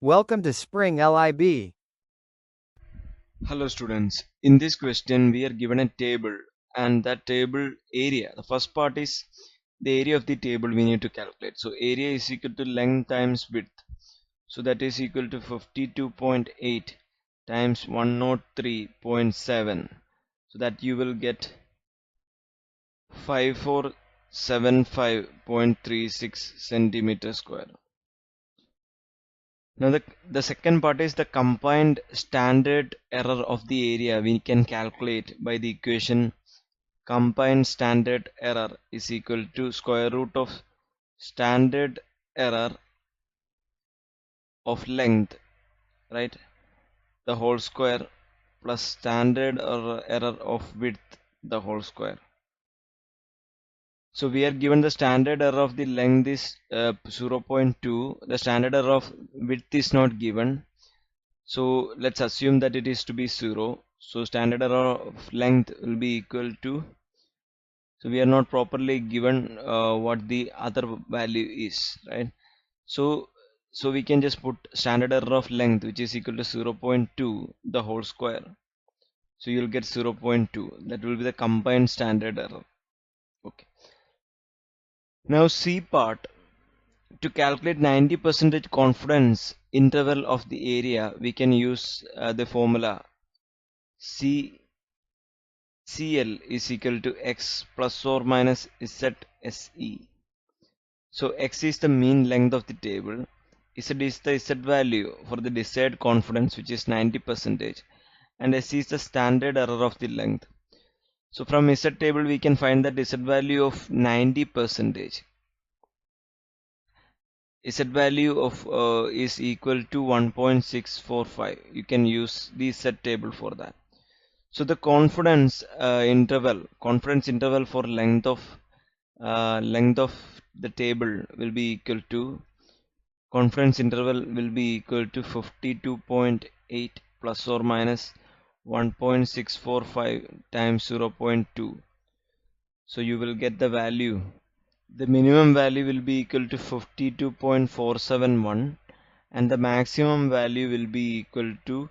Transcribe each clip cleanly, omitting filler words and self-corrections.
Welcome to Spring LIB. Hello students, in this question we are given a table and that table area, the first part is the area of the table we need to calculate. So area is equal to length times width. So that is equal to 52.8 times 103.7. So that you will get 5475.36 centimeter square. Now the second part is the combined standard error of the area we can calculate by the equation combined standard error is equal to square root of standard error of length, right, the whole square plus standard error of width the whole square. So we are given the standard error of the length is 0.2. The standard error of width is not given. So let's assume that it is to be 0. So standard error of length will be equal to, so we are not properly given what the other value is, right? So so we can just put standard error of length which is equal to 0.2 the whole square. So you'll get 0.2. That will be the combined standard error. Okay. Now C part. To calculate 90% confidence interval of the area, we can use the formula C CL is equal to x plus or minus ZSE. So x is the mean length of the table, Z is the Z value for the desired confidence which is 90% and S is the standard error of the length. So from Z table we can find that Z value of 90%. Z value of is equal to 1.645. You can use the Z table for that. So the confidence interval for length of the table will be equal to confidence interval will be equal to 52.8 plus or minus 1.645 times 0.2. So you will get the value. The minimum value will be equal to 52.471 and the maximum value will be equal to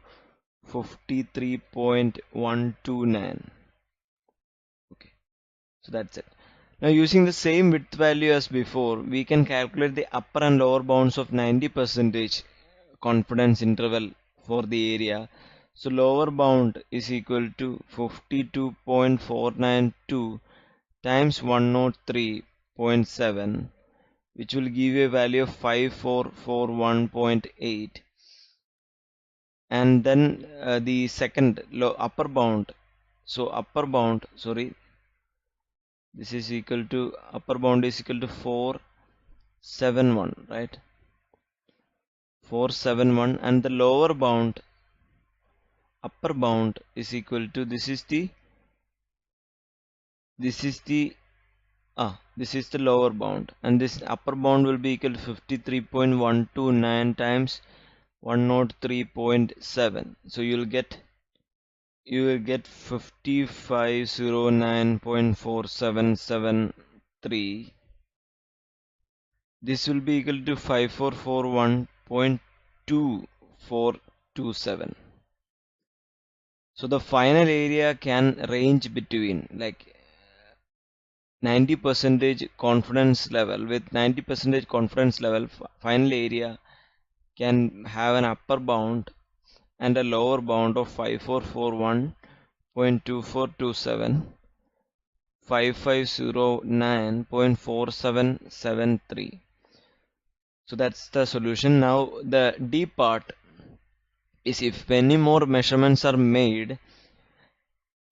53.129. Okay, so that's it. Now using the same width value as before, we can calculate the upper and lower bounds of 90% confidence interval for the area. So lower bound is equal to 52.492 times 103.7, which will give you a value of 5441.8. And then the second upper bound, so this is equal to upper bound is equal to 471, right? 471, and the lower bound upper bound is equal to this is the this is the lower bound and this upper bound will be equal to 53.129 times 103.7. So you will get 5509.4773. This will be equal to 5441.2427. So the final area can range between like 90% confidence level. With 90% confidence level, final area can have an upper bound and a lower bound of 5441.2427, 5509.4773. So that's the solution. Now the D part is if many more measurements are made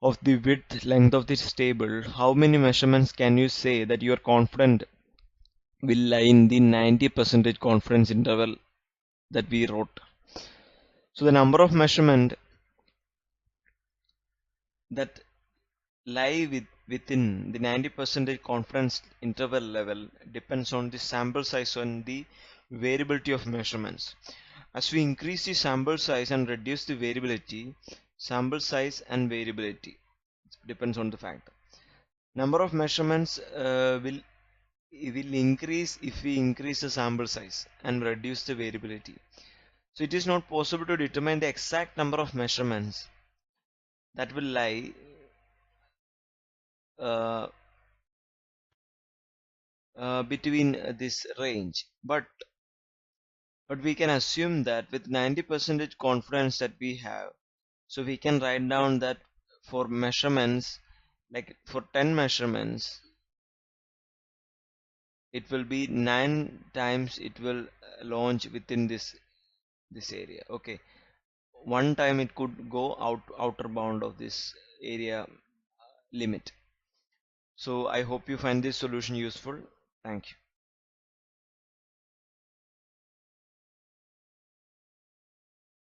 of the width length of this table, how many measurements can you say that you are confident will lie in the 90% confidence interval that we wrote? So the number of measurement that lie within the 90% confidence interval level depends on the sample size and the variability of measurements. As we increase the sample size and reduce the variability, sample size and variability depends on the factor. Number of measurements will increase if we increase the sample size and reduce the variability. So it is not possible to determine the exact number of measurements that will lie uh, between this range, but we can assume that with 90% confidence that we have, so we can write down that for measurements, like for 10 measurements, it will be 9 times it will launch within this area. Okay, one time it could go outer bound of this area limit. So I hope you find this solution useful. Thank you.